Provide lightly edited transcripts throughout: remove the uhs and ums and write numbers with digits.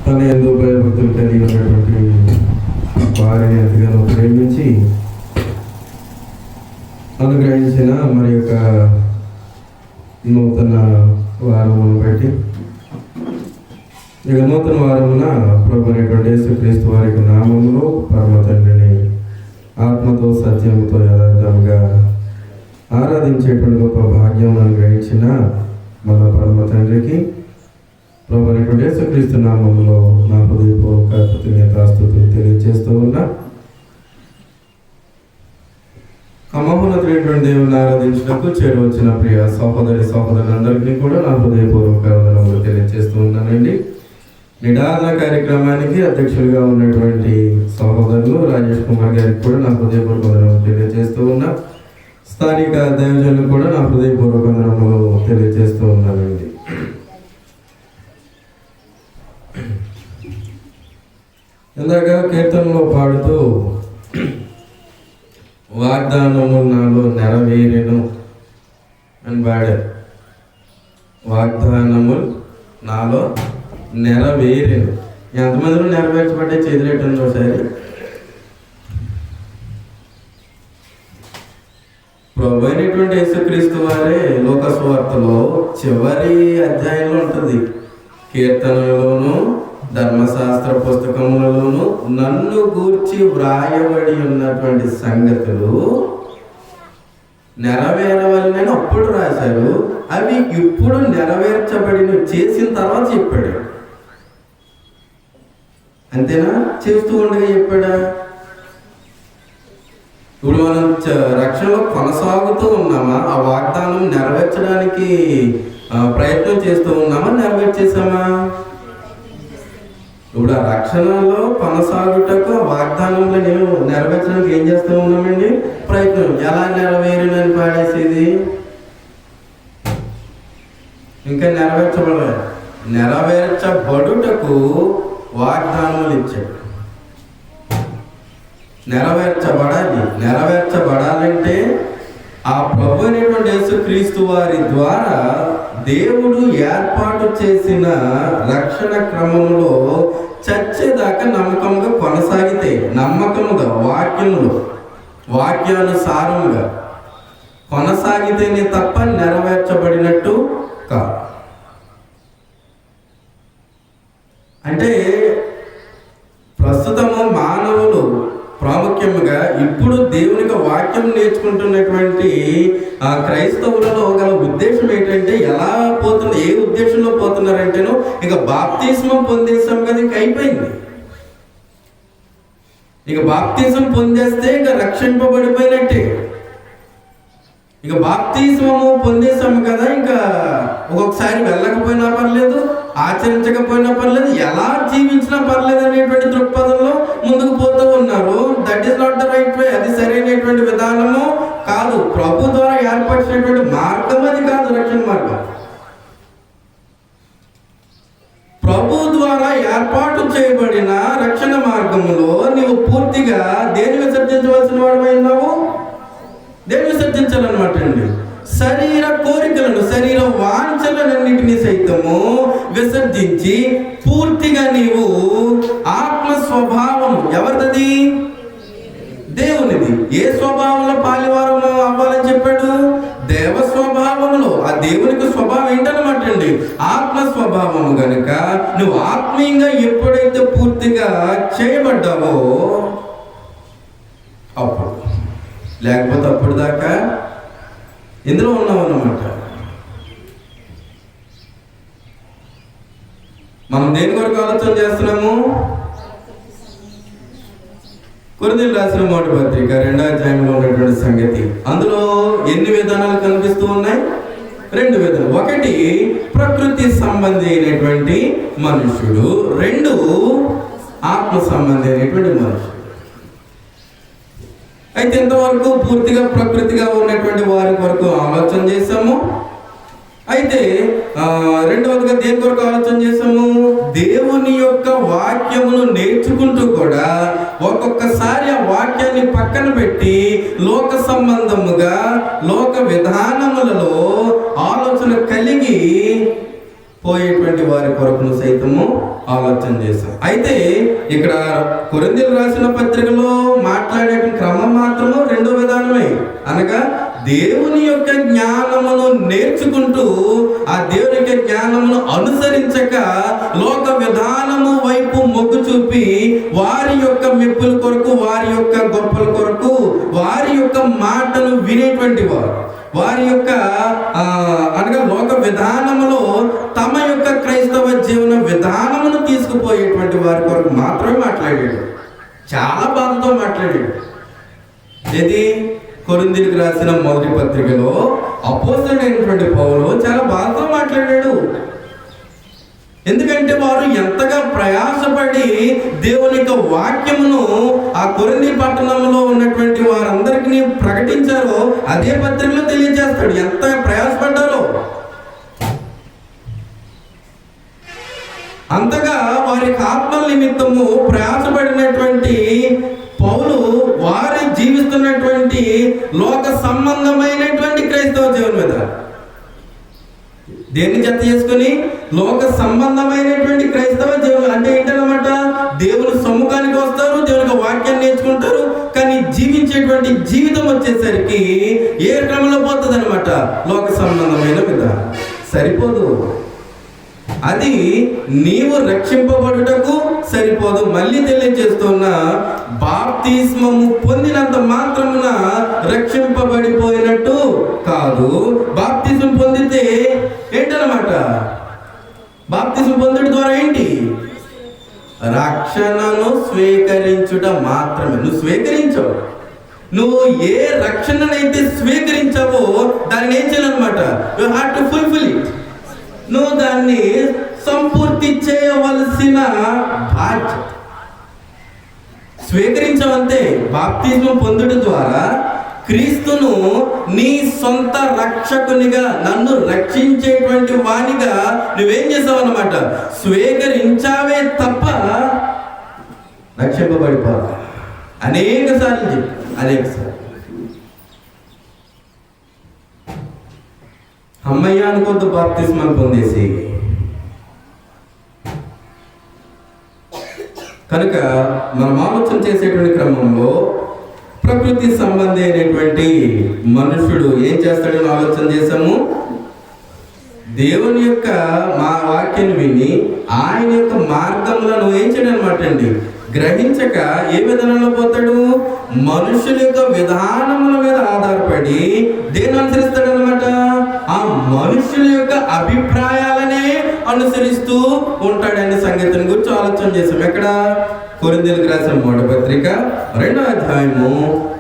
తన యందు భయభక్తులు కలిగినటువంటి వారిని ఎంతగానో ప్రేమించి అనుగ్రహించిన మరి యొక్క నూతన వారమును బట్టి ఇక నూతన వారమున ప్రభు అనేటువంటి యేసుక్రీస్తు వారి నామములో పరమ తండ్రిని ఆత్మతో సత్యముతో యథార్థంగా ఆరాధించేటువంటి గొప్ప భాగ్యం అనుగ్రహించిన మన పరమ తండ్రికి ప్రభు అనేటువంటి యేసుక్రీస్తు నామములో నా హృదయపూర్వక కృతజ్ఞతాస్తుతులు తెలియజేస్తూ ఉన్నా. మహోన్నతుడైనటువంటి దేవుని ఆరాధించినప్పుడు చేరవచ్చిన ప్రియ సహోదరులందరికీ కూడా నా హృదయపూర్వక వందనములు తెలియజేస్తూ ఉన్నానండి. నిడాదన కార్యక్రమానికి అధ్యక్షులుగా ఉన్నటువంటి సహోదరులు రాజేష్ కుమార్ గారికి కూడా నా హృదయపూర్వక వందనములు తెలియజేస్తూ ఉన్నా. స్థానిక దైవజనులు కూడా నా హృదయపూర్వక వందనములు తెలియజేస్తూ ఉన్నానండి. ఇందాక కీర్తనలో పాడుతూ వాగ్దానము నాలో నెరవేరెను అని పాడారు. వాగ్దానము నాలో నెరవేరెను. ఎంతమందిలో నెరవేర్చబడ్డే చేతులేటండి ఒకసారి. ప్రభు అయినటువంటి యేసుక్రీస్తు వారే లోక సువార్తలో చివరి అధ్యాయంలో ఉంటుంది. కీర్తనలోను ధర్మశాస్త్ర పుస్తకములలోను నన్ను గూర్చి వ్రాయబడి ఉన్నటువంటి సంగతులు నెరవేరవలనని అప్పుడు రాశారు. అవి ఇప్పుడు నెరవేర్చబడిన చేసిన తర్వాత చెప్పాడు. అంతేనా? చేస్తూ ఉండగా చెప్పాడా? ఇప్పుడు మనం రక్షణలో కొనసాగుతూ ఉన్నామా? ఆ వాగ్దానం నెరవేర్చడానికి ప్రయత్నం చేస్తూ ఉన్నామా? నెరవేర్చేసామా? ఇప్పుడు ఆ రక్షణలో కొనసాగుటకు వాగ్దానంలో నేను నెరవేర్చడానికి ఏం చేస్తూ ఉన్నామండి? ప్రయత్నం. ఎలా నెరవేరునని పాడేసేది? ఇంకా నెరవేర్చబడుటకు వాగ్దానములు ఇచ్చాడు. నెరవేర్చబడాలంటే ఆ ప్రభు అయినటువంటి యేసుక్రీస్తు వారి ద్వారా దేవుడు ఏర్పాటు చేసిన రక్షణ క్రమంలో చచ్చేదాకా నమ్మకంగా కొనసాగితే, నమ్మకముగా వాక్యానుసారముగా కొనసాగితేనే తప్ప నెరవేర్చబడినట్టు కాదు. అంటే ప్రస్తుతము మానవులు ప్రాముఖ్యంగా ఇప్పుడు దేవునికి వాక్యం నేర్చుకుంటున్నటువంటి క్రైస్తవులలో గల ఉద్దేశం ఏంటంటే, ఎలా పోతుంది, ఏ ఉద్దేశంలో పోతున్నారంటేను, ఇక బాప్తిస్మం పొందేసాం కదా, ఇంక అయిపోయింది. ఇక బాప్తిజం పొందేస్తే ఇక రక్షింపబడిపోయినట్టే. ఇక బాప్తిజము పొందేసాము కదా, ఇంకా ఒక్కొక్కసారి వెళ్ళకపోయినా పర్లేదు, ఆచరించకపోయినా పర్లేదు, ఎలా జీవించినా పర్లేదు అనేటువంటి దృక్పథంలో ముందుకు పోతూ ఉన్నారు. That is not the right way. అది సరైనటువంటి విధానము కాదు. ప్రభు ద్వారా ఏర్పరిచినటువంటి మార్గం అది కాదు. రక్షణ మార్గం ప్రభు ద్వారా ఏర్పాటు చేయబడిన రక్షణ మార్గంలో నీవు పూర్తిగా దేని విసర్జించవలసిన వాడమైనావు? దేని విసర్జించాలన్నమాట అండి? శరీర కోరికలను, శరీర వాంఛలన్నింటినీ సైతము విసర్జించి పూర్తిగా నీవు ఆత్మ స్వభావం, ఎవరిది? దేవునిది. ఏ స్వభావంలో పాలివారము అవ్వాలని చెప్పాడు? దేవ స్వభావంలో. ఆ దేవునికి స్వభావం ఏంటన్నమాట అండి? ఆత్మ స్వభావము. గనుక నువ్వు ఆత్మీయంగా ఎప్పుడైతే పూర్తిగా చేయబడ్డావో అప్పుడు, లేకపోతే అప్పుడు దాకా ఇందులో ఉన్నావు అన్నమాట. మనం దేని కొరకు ఆలోచన చేస్తున్నాము? కొరింథీయులకు రాసిన మొదటి పత్రిక 2వ అధ్యాయంలో ఉన్నటువంటి సంగతి. అందులో ఎన్ని విధానాలు కనిపిస్తూ ఉన్నాయి? 2 విధానాలు. ఒకటి ప్రకృతి సంబంధి అయినటువంటి మనుషుడు, 2 ఆత్మ సంబంధి అయినటువంటి మనుషుడు. అయితే ఇంతవరకు పూర్తిగా ప్రకృతిగా ఉన్నటువంటి వారి కొరకు ఆలోచన చేశాము. అయితే రెండవదిగా దేని కొరకు ఆలోచన చేసాము? దేవుని యొక్క వాక్యమును నేర్చుకుంటూ కూడా ఒక్కొక్కసారి ఆ వాక్యాన్ని పక్కన పెట్టి లోక సంబంధముగా, లోక విధానములలో ఆలోచన కలిగి పోయేటువంటి వారి కొరకును సైతము ఆలోచన చేశాం. అయితే ఇక్కడ కొరింథీయులకు రాసిన పత్రికలో మాట్లాడే క్రమం మాత్రము రెండో విధానమే, అనగా దేవుని యొక్క జ్ఞానమును నేర్చుకుంటూ ఆ దేవుని యొక్క జ్ఞానమును అనుసరించక లోక విధానము వైపు మొగ్గు చూపి వారి యొక్క మెప్పుల కొరకు, వారి యొక్క గొప్పల కొరకు, వారి యొక్క మాటను వినేటువంటి వారి యొక్క అనగా లోక విధానములో తమ యొక్క క్రైస్తవ జీవన విధానమును తీసుకుపోయేటువంటి వారి కొరకు మాత్రమే మాట్లాడాడు. చాలా బాధతో మాట్లాడాడు. ఇది కొరింథీయులకు రాసిన మొదటి పత్రికలో అపోస్తలుడైనటువంటి పౌలు చాలా బాధతో మాట్లాడాడు. ఎందుకంటే వారు ఎంతగా ప్రయాసపడి దేవుని యొక్క వాక్యమును ఆ కొరింథీ పట్టణంలో ఉన్నటువంటి వారందరికీ ప్రకటించారో అదే పత్రికలో తెలియజేస్తాడు ఎంత ప్రయాసపడ్డారో. అంతగా వారి ఆత్మల నిమిత్తము ప్రయాసపడినటువంటి పౌలు వారి జీవిస్తున్నటువంటి లోక సంబంధమైనటువంటి క్రైస్తవ జీవనం మీద దేన్ని జత చేసుకుని లోక సంబంధమైనటువంటి క్రైస్తవ జీవనం అంటే ఏంటన్నమాట, దేవుని సమ్ముఖానికి వస్తారు, దేవుని వాక్యాన్ని నేర్చుకుంటారు, కానీ జీవించేటువంటి జీవితం వచ్చేసరికి ఏ క్రమంలో పోతుంది అనమాట, లోక సంబంధమైన విధానం సరిపోదు. అది నీవు రక్షింపబడుటకు సరిపోదు. మళ్ళీ తెలియజేస్తున్న బాప్తిస్మము పొందినంత మాత్రమున రక్షింపబడిపోయినట్టు కాదు. బాప్తిస్మం పొందితే ఏంటన్నమాట, బాప్తిస్మం పొందడం ద్వారా ఏంటి, రక్షణను స్వీకరించుట మాత్రమే. నువ్వు స్వీకరించవు, నువ్వు ఏ రక్షణనైతే స్వీకరించావో దాన్ని ఏం చేయాలన్నమాట, you have to fulfil it. నువ్వు దాన్ని సంపూర్తి చేయవలసిన బాధ్యత. స్వీకరించవంతే. బాప్తిస్మం పొందుట ద్వారా క్రీస్తును నీ సొంత రక్షకునిగా, నన్ను రక్షించేటువంటి వానిగా నువ్వేం చేసావు అన్నమాట, స్వీకరించావే తప్ప రక్షింపబడిపోవాలి. అనేక సార్లు అమ్మయ్య అనుకోద్దు బాప్తిస్మాలు పొందేసి. కనుక మనం ఆలోచన చేసేటువంటి క్రమంలో ప్రకృతి సంబంధి అయినటువంటి మనుషుడు ఏం చేస్తాడని ఆలోచన చేశాము. దేవుని యొక్క మా వాక్యాన్ని విని ఆయన యొక్క మార్గంలో ఏం చేయడం అనమాట అండి, గ్రహించక ఏ విధానంలో పోతాడు, మనుషుల యొక్క విధానముల మీద ఆధారపడి దేన్ని అనుసరిస్తాడు అనమాట, ఆ మనుషుల యొక్క అభిప్రాయాలనే అనుసరిస్తూ ఉంటాడనే సంగతిని గురించి ఆలోచన చేశాం. ఎక్కడ, కొరింథీయులకు రాసిన మొదటి పత్రిక 2వ అధ్యాయము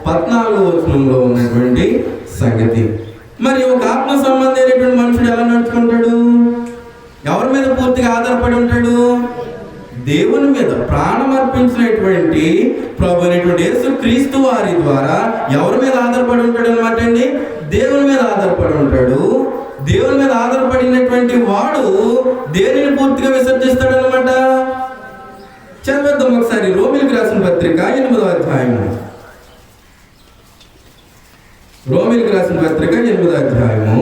14వ వచనంలో ఉన్నటువంటి సంగతి. మరి ఒక ఆత్మ సంబంధి అయినటువంటి మనుషుడు ఎలా నడుచుకుంటాడు, ఎవరి మీద పూర్తిగా ఆధారపడి ఉంటాడు, దేవుని మీద. ప్రాణం అర్పించినటువంటి ప్రభు అయినటువంటి యేసు క్రీస్తు వారి ద్వారా ఎవరి మీద ఆధారపడి ఉంటాడు అనమాట అండి, దేవుని మీద ఆధారపడి ఉంటాడు. దేవుని మీద ఆధారపడినటువంటి వాడు దేనిని పూర్తిగా విసర్జిస్తాడు అనమాట. చదివేద్దాం ఒకసారి రోమీయులకు రాసిన పత్రిక 8వ అధ్యాయము. రోమీయులకు రాసిన పత్రిక 8వ అధ్యాయము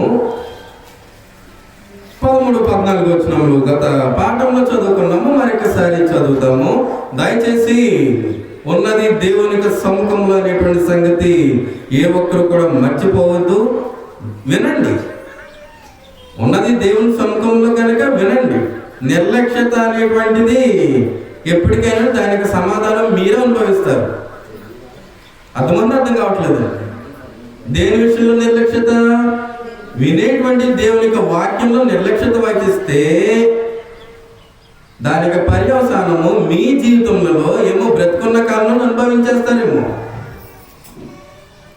13-14 వచనములు గత పాఠంలో చదువుకున్నాము, మరొకసారి చదువుతాము. దయచేసి ఉన్నది దేవుని సముఖంలో అనేటువంటి సంగతి ఏ ఒక్కరు కూడా మర్చిపోవద్దు. వినండి, ఉన్నది దేవుని సముఖంలో కనుక వినండి. నిర్లక్ష్యత అనేటువంటిది ఎప్పటికైనా దానికి సమాధానం మీరే అనుభవిస్తారు. అర్థమంది అర్థం కావట్లేదు. దేని విషయంలో నిర్లక్ష్యత, వినేటువంటి దేవుని యొక్క వాక్యంలో నిర్లక్ష్యత వహిస్తే దానికి పర్యవసానము మీ జీవితంలో ఏమో బ్రతుకున్న కాలంలో అనుభవించేస్తారేమో,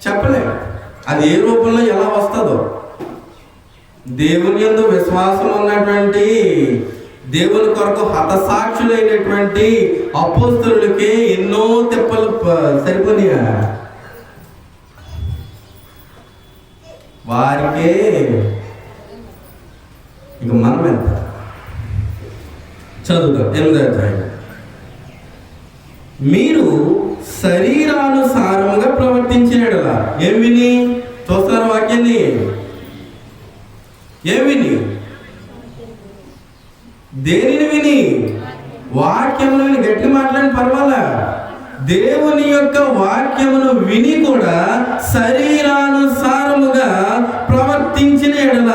చెప్పలేము. అది ఏ రూపంలో ఎలా వస్తుందో. దేవుని యందు విశ్వాసం ఉన్నటువంటి, దేవుని కొరకు హతసాక్షులైనటువంటి అపోస్తలులకి ఎన్నో తెప్పలు సరిపోనియా, వారికే ఇక మనం ఎంత. చదువుతాం 8వ అధ్యాయం. మీరు శరీరానుసారముగా ప్రవర్తించినలా, ఏం విని చూస్తారు వాక్యాన్ని, ఏం విని? దేనిని విని? వాక్యమును విని. గట్టిగా మాట్లాడిన పర్వాలా. దేవుని యొక్క వాక్యమును విని కూడా శరీరానుసారముగా ప్రవర్తించిన ఎడల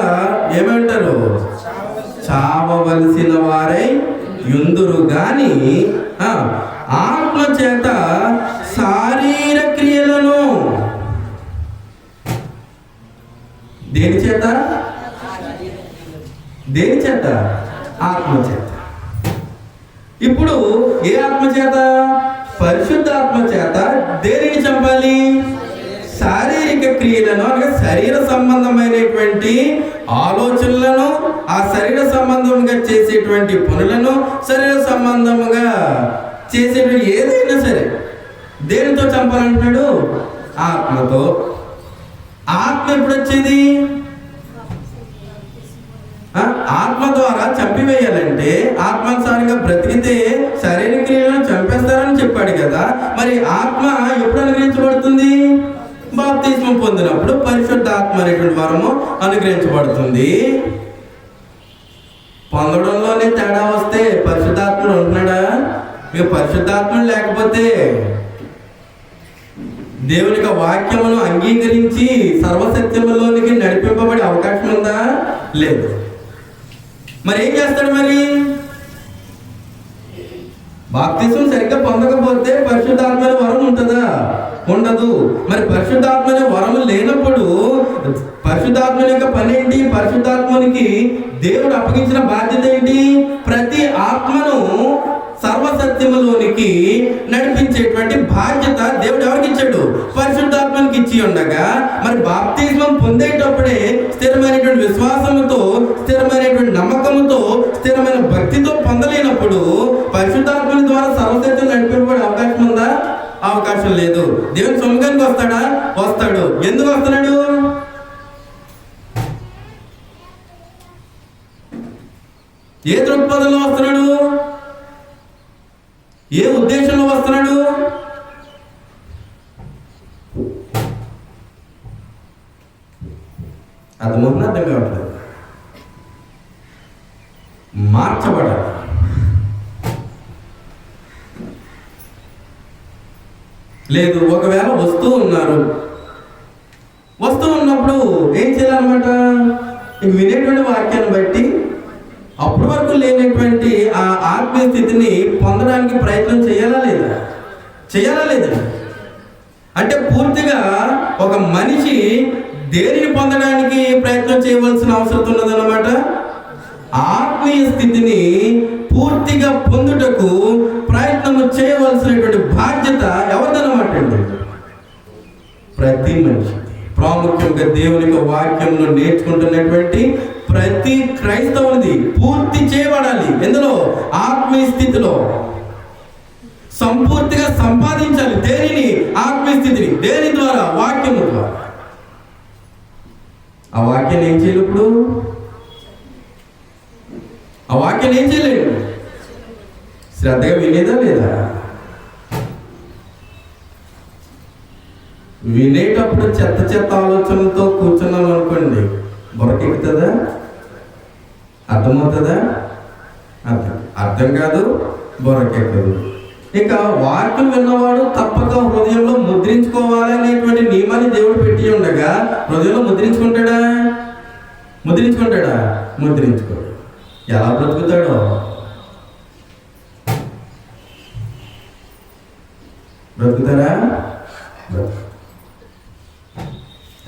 ఏమంటారు? చావవలసిన వారై యుందురు గాని ఆత్మ చేత శారీర క్రియలను. దేని చేత? దేని చేత? ఆత్మ చేత. ఇప్పుడు ఏ ఆత్మ చేత? పరిశుద్ధాత్మ చేత. దేనిని చంపాలి? శారీరక క్రియలను, అనగా శరీర సంబంధమైనటువంటి ఆలోచనలను, ఆ శరీర సంబంధంగా చేసేటువంటి పనులను, శరీర సంబంధముగా చేసేటువంటి ఏదైనా సరే దేనితో చంపాలంటున్నాడు? ఆత్మతో. ఆత్మ ఎప్పుడు వచ్చేది? ఆత్మ ద్వారా చంపివేయాలంటే ఆత్మానుసారంగా బ్రతికితే శరీర క్రియలను చంపేస్తారని చెప్పాడు కదా. మరి ఆత్మ ఎప్పుడు అనుగ్రహించబడుతుంది? బాప్తిస్మం పొందినప్పుడు పరిశుద్ధాత్మ అనేటువంటి వరము అనుగ్రహించబడుతుంది. పొందడంలోనే తేడా వస్తే పరిశుద్ధాత్ముడు ఉంటున్నాడా? ఇక పరిశుద్ధాత్మ లేకపోతే దేవుని యొక్క వాక్యమును అంగీకరించి సర్వసత్యములోనికి నడిపింపబడే అవకాశం ఉందా? లేదు. మరి ఏం చేస్తాడు? మరి బాప్తిస్మం సరిగ్గా పొందకపోతే పరిశుద్ధాత్మ వరం ఉంటుందా? ఉండదు. మరి పరిశుద్ధాత్మ వరము లేనప్పుడు పరిశుద్ధాత్మ యొక్క పని ఏంటి? పరిశుద్ధాత్మనికి దేవుడు అప్పగించిన బాధ్యత ఏంటి? ప్రతి ఆత్మను సర్వసత్యములోనికి నడిపించేటువంటి బాధ్యత దేవుడు ఎవరికి ఇచ్చాడు? పరిశుద్ధాత్మనికి ఇచ్చి ఉండగా, మరి బాప్తిస్మం పొందేటప్పుడే స్థిరమైనటువంటి విశ్వాసముతో, స్థిరమైనటువంటి నమ్మకంతో, స్థిరమైన భక్తితో పొందలేనప్పుడు పరిశుద్ధాత్మని ద్వారా సర్వసత్యం నడిపించబడే అవకాశం ఉందా? అవకాశం లేదు. దేవుని సొంతంగా వస్తాడా? వస్తాడు. ఎందుకు వస్తున్నాడు? ఏ దృక్పథంలో వస్తున్నాడు? ఏ ఉద్దేశంలో వస్తున్నాడు? అర్థమవుతుందా? అర్థం కావట్లేదు. మార్చబడాలి. లేదు, ఒకవేళ వస్తూ ఉన్నప్పుడు ఏం చేయాలన్నమాట? వినేటువంటి వాక్యాన్ని బట్టి అప్పటి వరకు లేనటువంటి ఆ ఆత్మీయ స్థితిని పొందడానికి ప్రయత్నం చేయాలా లేదా? చేయాలా లేదా? అంటే పూర్తిగా ఒక మనిషి దేనిని పొందడానికి ప్రయత్నం చేయవలసిన అవసరం ఉన్నదన్నమాట. ఆత్మీయ స్థితిని పూర్తిగా పొందుటకు ప్రయత్నం చేయవలసినటువంటి బాధ్యత ఎవరిదన్నమాట అండి? ప్రతి మనిషి, ప్రాముఖ్యంగా దేవుని యొక్క వాక్యంలో నేర్చుకుంటున్నటువంటి ప్రతి క్రైస్తవునిది పూర్తి చేయబడాలి. ఎందులో? ఆత్మీయ స్థితిలో సంపూర్తిగా సంపాదించాలి. దేనిని? ఆత్మీయ స్థితిని. దేని ద్వారా? వాక్యము ద్వారా. ఆ వాక్యాన్ని ఏం చేయాలి? ఇప్పుడు ఆ వాక్యాన్ని ఏం చేయలేడు? శ్రద్ధగా వినేదా లేదా? వినేటప్పుడు చెత్త ఆలోచనలతో కూర్చున్నాం అనుకోండి, బుర్రకెక్కుతుందా? అర్థమవుతుందా? అర్థం కాదు, బుర్రకెక్కదు. ఇక వాక్యం విన్నవాడు తప్పక హృదయంలో ముద్రించుకోవాలి అనేటువంటి నియమాన్ని దేవుడు పెట్టి ఉండగా హృదయంలో ముద్రించుకుంటాడా? ముద్రించుకోడు. ఎలా బ్రతుకుతాడో? బ్రతుకుతారా?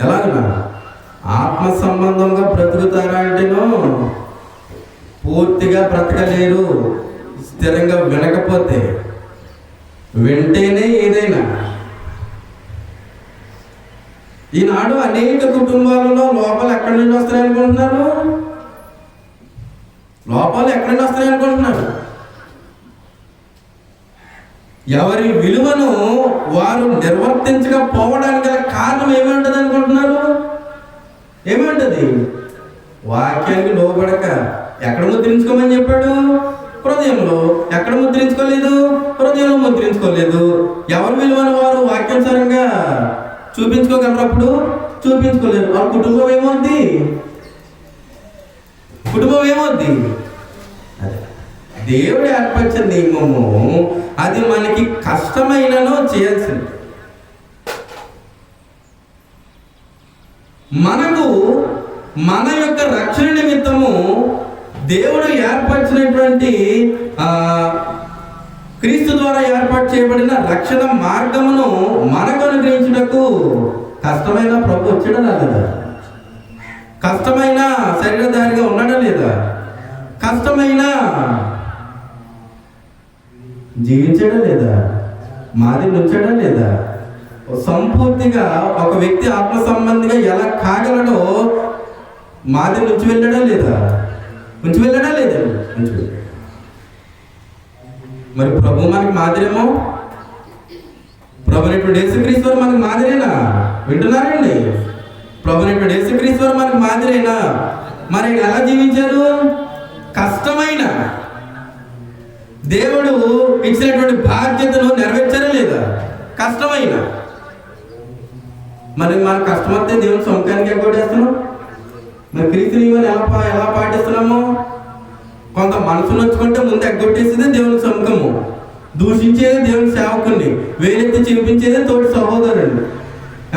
ఎలాగనా? ఆత్మ సంబంధంగా బ్రతుకుతారా అంటేనో పూర్తిగా బ్రతకలేరు. స్థిరంగా వినకపోతే, వింటేనే ఏదైనా. ఈనాడు అనేక కుటుంబాలలో లోపాలు ఎక్కడి నుండి వస్తాయనుకుంటున్నారు? ఎవరి విలువను వారు నిర్వర్తించకపోవడానికి గల కారణం ఏమంటది అనుకుంటున్నారు? ఏమంటది? వాక్యానికి లోబడక. ఎక్కడ ముద్రించుకోమని చెప్పాడు? హృదయంలో. ఎక్కడ ముద్రించుకోలేదు? హృదయంలో ముద్రించుకోలేదు. ఎవరి విలువను వారు వాక్యానుసారంగా చూపించుకోగలరు? అప్పుడు చూపించుకోలేదు. వాళ్ళ కుటుంబం ఏమవుద్ది? కుటుంబం ఏమవుద్ది? దేవుడు ఏర్పరిచిన నియమము అది మనకి కష్టమైనను చేయాల్సింది. మనకు మన యొక్క రక్షణ నిమిత్తము దేవుడు ఏర్పరిచినటువంటి క్రీస్తు ద్వారా ఏర్పాటు చేయబడిన రక్షణ మార్గమును మనకు అనుగ్రహించుటకు కష్టమైన ప్రభు వచ్చాడా లేదా? కష్టమైన శరీరధారిగా ఉన్నాడా లేదా? కష్టమైన జీవించాడా లేదా? మాది నుంచాడా లేదా? సంపూర్తిగా ఒక వ్యక్తి ఆత్మ సంబంధిగా ఎలా కాగలడో మాది నుంచి వెళ్ళాడా లేదా? ఉంచి వెళ్ళాడా లేదా? మరి ప్రభు మనకి మాదిరేమో. ప్రభునటువంటి యేసుక్రీస్తు వారు మనకి మాదిరేనా? వింటున్నారండి? ప్రభునటువంటి యేసుక్రీస్తు వారు మనకి మాదిరేనా? మరి ఎలా జీవించారు? కష్టమైన దేవుడు ఇచ్చినటువంటి బాధ్యతను నెరవేర్చారా లేదా? కష్టమైన. మరి మన కష్టమైతే దేవుని సొంతానికి ఎగ్గొట్టేస్తున్నాం. మరి క్రీస్తు నియమాన్ని ఎలా పాటిస్తున్నాము? కొంత మనసు నొచ్చుకుంటే ముందు ఎగ్గొట్టేసేదే దేవుని సొంతము, దూషించేదే దేవుని సేవకుని, వేలెత్తి చూపించేదే తోటి సహోదరుడు.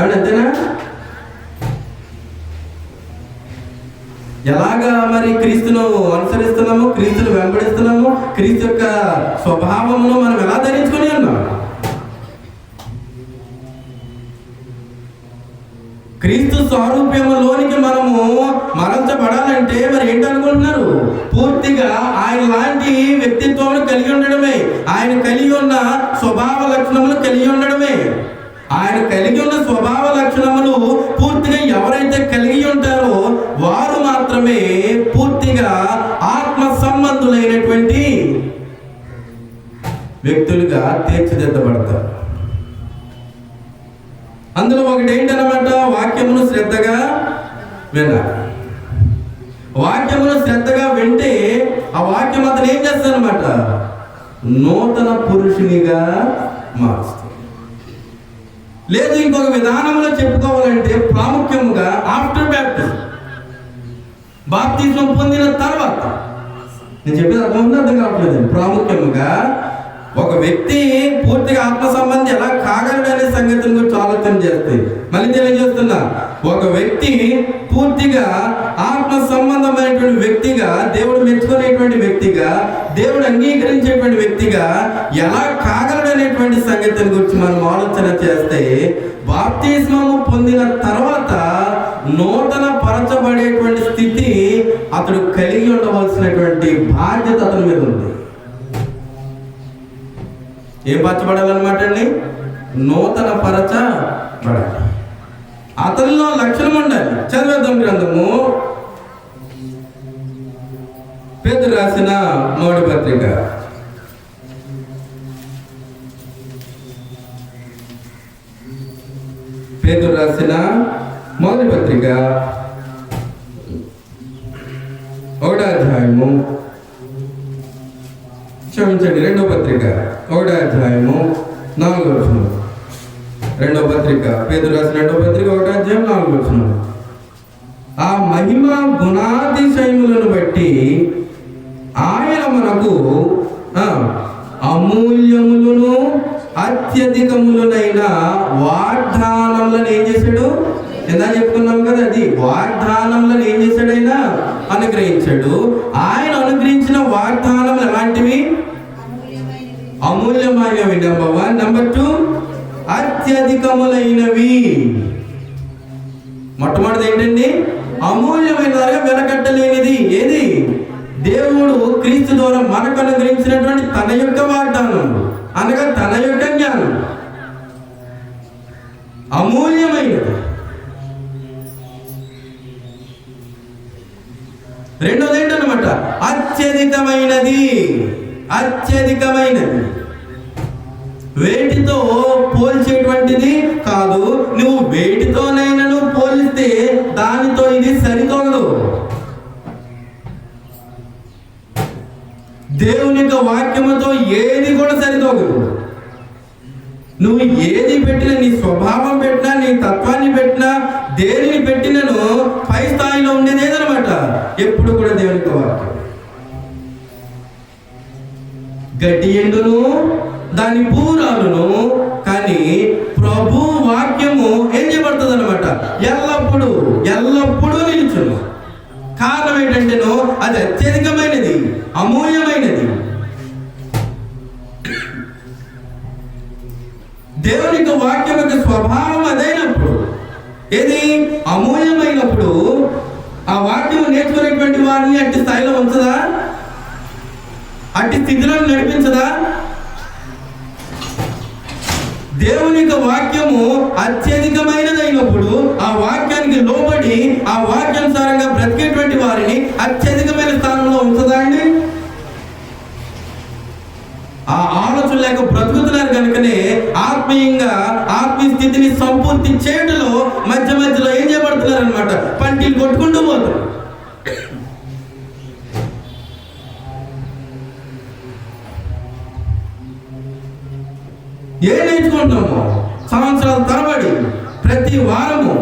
అంతేనా? ఎలాగా మరి క్రీస్తును అనుసరిస్తున్నాము, క్రీస్తును వెంబడిస్తున్నాము, క్రీస్తు యొక్క స్వభావమును మనం ఎలా ధరించుకొని ఉన్నాం? క్రీస్తు స్వరూప్యములోనికి మనము మరల్చబడాలంటే మరి ఏంటనుకుంటున్నారు? పూర్తిగా ఆయన లాంటి వ్యక్తిత్వం కలిగి ఉండడమే, ఆయన కలిగి ఉన్న స్వభావ లక్షణములు కలిగి ఉండడమే. ఆయన కలిగి ఉన్న స్వభావ లక్షణములు పూర్తిగా ఎవరైతే కలిగి ఉంటారో వారు మాత్రమే పూర్తిగా ఆత్మ సంబంధులైనటువంటి వ్యక్తులుగా తీర్చిదిద్దబడతారు. అందులో ఒకటి ఏంటన్నమాట, వాక్యమును శ్రద్ధగా వినాలి. వాక్యమును శ్రద్ధగా వింటే ఆ వాక్యం అతను ఏం చేస్తాడనమాట? నూతన పురుషునిగా మారుస్తుంది. లేదు ఇంకొక విధానంలో చెప్పుకోవాలంటే ప్రాముఖ్యముగా ఆఫ్టర్ బ్యాప్టిజం, బాప్తిజం పొందిన తర్వాత. నేను చెప్పేది అర్థం కావట్లేదు. ప్రాముఖ్యముగా ఒక వ్యక్తి పూర్తిగా ఆత్మ సంబంధి ఎలా కాగలడనే సంగతిని గురించి ఆలోచన చేస్తే మళ్ళీ తెలియజేస్తున్నా, ఒక వ్యక్తి పూర్తిగా ఆత్మ సంబంధమైనటువంటి వ్యక్తిగా, దేవుడు మెచ్చుకునేటువంటి వ్యక్తిగా, దేవుడు అంగీకరించేటువంటి వ్యక్తిగా ఎలా కాగలడనేటువంటి సంగతిని గురించి మనం ఆలోచన చేస్తే బాప్తిస్మము పొందిన తర్వాత నూతన పరచబడేటువంటి స్థితి అతడు కలిగి ఉండవలసినటువంటి బాధ్యత అతని మీద ఉంది. ఏం పరచబడాలన్నమాట అండి? నూతన పరచబడాలి. అతనిలో లక్షణం ఉండాలి. చదివేద్దాం గ్రంథము, పేతురు రాసిన మొదటి పత్రిక, పేతురు రాసిన మొదటి పత్రిక 1వ అధ్యాయము, క్షమించండి 2వ పత్రిక 1వ అధ్యాయము 4వ వచనం. 2వ పత్రిక, పేతురు రాసిన 2వ పత్రిక 1వ అధ్యాయం 4వ వచనం. ఆ మహిమ గుణాతిశయములను బట్టి ఆయన మనకు అమూల్యములను అత్యధికములనైన వాగ్దానములను ఏం చేశాడు? ఎలా చెప్పుకున్నాం కదా, అది వాగ్దానములను ఏం చేశాడు? ఆయన అనుగ్రహించాడు. ఆయన అనుగ్రహించిన వాగ్దానములు ఎలాంటివి? అమూల్యమైనవి. నెంబర్ 1. నెంబర్ 2, అత్యధికములైనవి. మొట్టమొదటిది ఏంటండి? అమూల్యమైనదిగా వెనకట్టలేనిది. ఏది? దేవుడు క్రీస్తు ద్వారా మనకు అనుగ్రహించినటువంటి తన యొక్క వాగ్దానం, అనగా తన యొక్క జ్ఞానం అమూల్యమైనది. రెండోది ఏంటన్నమాట? అత్యధికమైనది. అత్యధికమైనది వేటితో పోల్చేటువంటిది కాదు. నువ్వు వేటితోనైనా నువ్వు పోలిస్తే దానితో ఇది సరితోగదు. దేవుని యొక్క వాక్యముతో ఏది కూడా సరితోగదు. నువ్వు ఏది పెట్టినా, నీ స్వభావం పెట్టినా, నీ తత్వాన్ని పెట్టినా, దేనిని పెట్టినను పై స్థాయిలో ఉండేది ఏదనమాట, ఎప్పుడు కూడా దేవుని యొక్క వాక్యం. గడ్డి ఎండును దాని పూరాలును, కానీ ప్రభు వాక్యము ఏం చేయబడుతుంది అనమాట, ఎల్లప్పుడూ ఎల్లప్పుడూ నిలుచును. కారణం ఏంటంటేనో అది అత్యధికమైనది, అమూల్యమైనది. దేవుని యొక్క వాక్యం యొక్క స్వభావం అదైనప్పుడు, ఏది అమూల్యమైనప్పుడు, ఆ వాక్యం నేర్చుకునేటువంటి వారిని అట్టి స్థాయిలో ఉంచదా, అట్టి స్థితిలో నడిపించదా? దేవుని యొక్క వాక్యము అత్యధికమైనదైనప్పుడు ఆ వాక్యానికి లోబడి ఆ వాక్యానుసారంగా బ్రతికేటువంటి వారిని అత్యధికమైన స్థానంలో ఉంచదా అండి? ఆ ఆలోచన లేక బ్రతుకుతున్నారు కనుకనే ఆత్మీయంగా ఆత్మీయ స్థితిని సంపూర్తి చేయడంలో మధ్య మధ్యలో ఏం చేయబడుతున్నారు అనమాట, పంటిలు కొట్టుకుంటూ పోతారు. ఏం నేర్చుకుంటున్నాము సంవత్సరాల తరబడి ప్రతి వారము,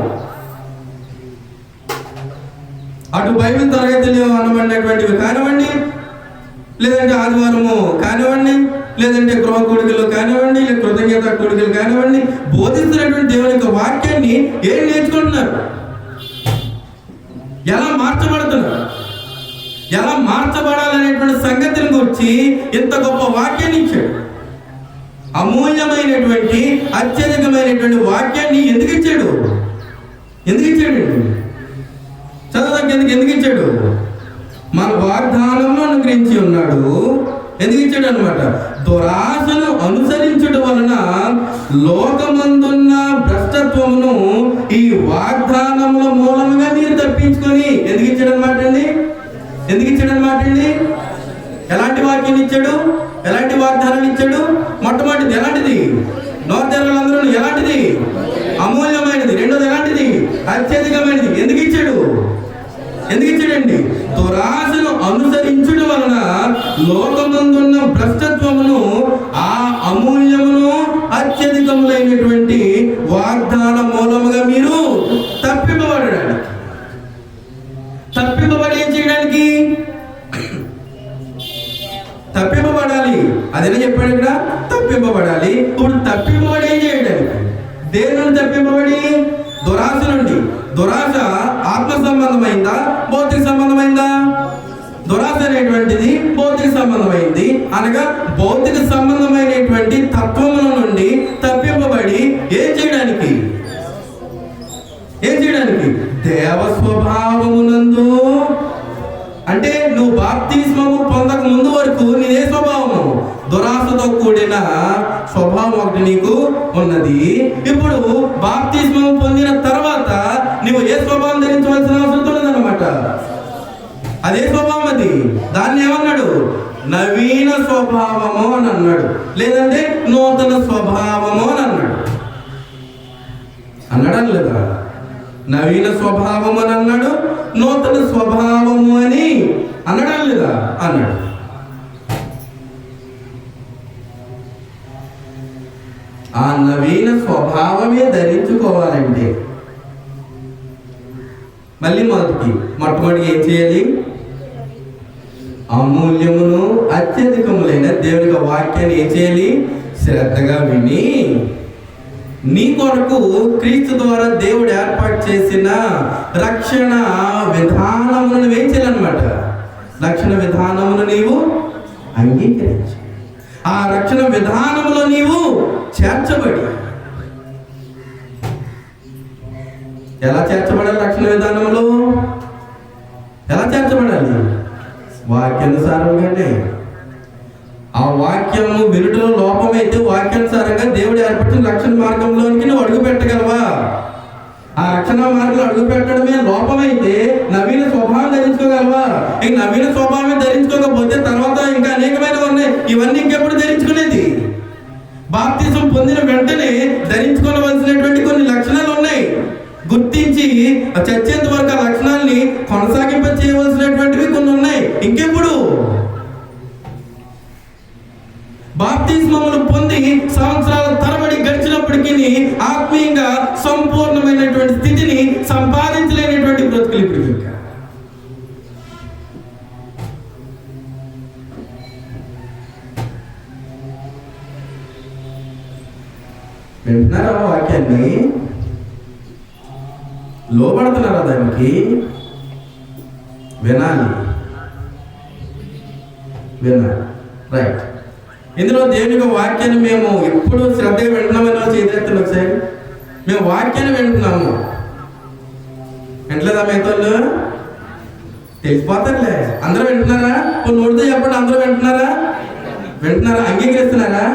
అటు బైబిల్ తరగతులు అనబడినటువంటివి కానివ్వండి, లేదంటే ఆదివారము కానివ్వండి, లేదంటే గృహ కోడికలు కానివ్వండి, లేదా కృతజ్ఞత కోడికలు కానివ్వండి, బోధిస్తున్నటువంటి దేవుని యొక్క వాక్యాన్ని ఏం నేర్చుకుంటున్నారు, ఎలా మార్చబడుతున్నారు, ఎలా మార్చబడాలనేటువంటి సంగతిని గురించి ఇంత గొప్ప వాక్యాన్ని ఇచ్చాడు. అమూల్యమైనటువంటి అత్యధికమైనటువంటి వాక్యాన్ని ఎందుకు ఇచ్చాడు? ఎందుకు ఇచ్చాడు? చదవడానికి ఎందుకు ఇచ్చాడు? మన వాగ్దానంలో అనుగ్రహించి ఉన్నాడు. ఎందుకు ఇచ్చాడు అనమాట, దురాశను అనుసరించడం వలన లోకమందున్న భ్రష్టత్వమును ఈ వాగ్దానముల మూలముగా మీరు తప్పించుకొని. ఎందుకు ఇచ్చాడు అనమాట అండి? ఎందుకు ఇచ్చాడు అనమాట అండి? ఎలాంటి వాక్యాన్ని ఇచ్చాడు? ఎలాంటి వాగ్దానాన్ని ఇచ్చాడు? మొట్టమొదటిది ఎలాంటిది? నోర్దెరలందరూ ఎలాంటిది? అమూల్యమైనది. రెండోది ఎలాంటిది? అత్యధికమైనది. ఎందుకు ఇచ్చాడు? ఎందుకు ఇచ్చాడండి? దురాశను అనుసరించడం వలన లోకమందున్న భ్రష్టత్వమును ఆ అమూల్యమును అత్యధికములైనటువంటి వాగ్దాన మూలముగా మీరు తప్పింపబడడానికి. తప్పింపబడి ఏం చేయడానికి? తప్పింపబడాలి. అదేనా చెప్పాడు ఇక్కడ, తప్పింపబడాలి. ఇప్పుడు తప్పింపబడి ఏం చేయడానికి? దేని నుండి తప్పింపబడి? దురాశ నుండి. దురాశ ఆత్మ సంబంధమైందా, భౌతిక సంబంధమైందా? దురాశ అనేటువంటిది భౌతిక సంబంధమైంది. అనగా భౌతిక సంబంధమైనటువంటి తత్వముల నుండి తప్పింపబడి ఏం చేయడానికి? ఏం చేయడానికి? దేవ స్వభావమునందు. అంటే నువ్వు బాప్తిస్మము పొందక ముందు వరకు నీదే స్వభావము, దురాశతో కూడిన స్వభావం ఒకటి నీకు ఉన్నది. ఇప్పుడు బాప్తిస్మము పొందిన తర్వాత నువ్వు ఏ స్వభావం ధరించవలసిన అవసరం ఉన్నదన్నమాట. అదే స్వభావం అది. దాన్ని ఏమన్నాడు? నవీన స్వభావము అని అన్నాడు, లేదంటే నూతన స్వభావము అని అన్నాడు. అన్నాడా లేదా? నవీన స్వభావము అని అన్నాడు, నూతన స్వభావము అని అన్నాడా లేదా? అన్నాడు. ఆ నవీన స్వభావమే ధరించుకోవాలంటే మళ్ళీ మొట్టమొదటి ఏం చేయాలి? అమూల్యమును అత్యధికములైన దేవుని వాక్యాన్ని ఏం చేయాలి? శ్రద్ధగా విని నీ కొరకు క్రీస్తు ద్వారా దేవుడు ఏర్పాటు చేసిన రక్షణ విధానమును ఏం చేయాలన్నమాట. రక్షణ విధానమును నీవు అంగీకరించు. ఆ రక్షణ విధానంలో నీవు చేర్చబడి. ఎలా చేర్చబడాలి? రక్షణ విధానంలో ఎలా చేర్చబడాలి? వాక్యానుసారంగానే. ఆ వాక్యము వినుటలో లోపమైతే వాక్యానుసారంగా దేవుడు ఏర్పడిన రక్షణ మార్గంలోనికి నువ్వు అడుగు పెట్టగలవా? ఆ రక్షణ మార్గంలో అడుగు పెట్టడమే లోపమైతే నవీన స్వభావం ధరించుకోగలవా? ఈ నవీన స్వభావం ధరించుకోకపోతే తర్వాత ఇంకా అనేకమైనవి ఉన్నాయి. ఇవన్నీ ఇంకెప్పుడు ధరించుకునేది? బాప్తిజం పొందిన వెంటనే ధరించుకోవలసినటువంటి కొన్ని లక్షణాలు ఉన్నాయి. గుర్తించి చచ్చేంత వరకు ఆ లక్షణాలని కొనసాగింప చేయవలసినటువంటివి కొన్ని ఉన్నాయి. ఇంకెప్పుడు? బాప్తిస్మములు పొంది సంవత్సరాల తరబడి గడిచినప్పుడు అయినప్పటికీ ఆత్మీయంగా సంపూర్ణమైనటువంటి స్థితిని సంపాదించలేనటువంటి బ్రతుకులు ఇప్పుడు ఇంకా. వింటున్నారా వాక్యాన్ని? లోబడుతున్నారా దానికి? వినాలి. రైట్. ఇందులో దేవుని వాక్యాన్ని మేము ఎప్పుడు శ్రద్ధగా వింటున్నామని చేసేస్తాను. ఒకసారి మేము వాక్యాన్ని వింటున్నాము, వింటలేదా? మిగతాళ్ళు తెలిసిపోతారులే. అందరూ వింటున్నారా? కొన్ని నోటితో చెప్పండి. అందరూ వింటున్నారా? అంగీకరిస్తున్నారా?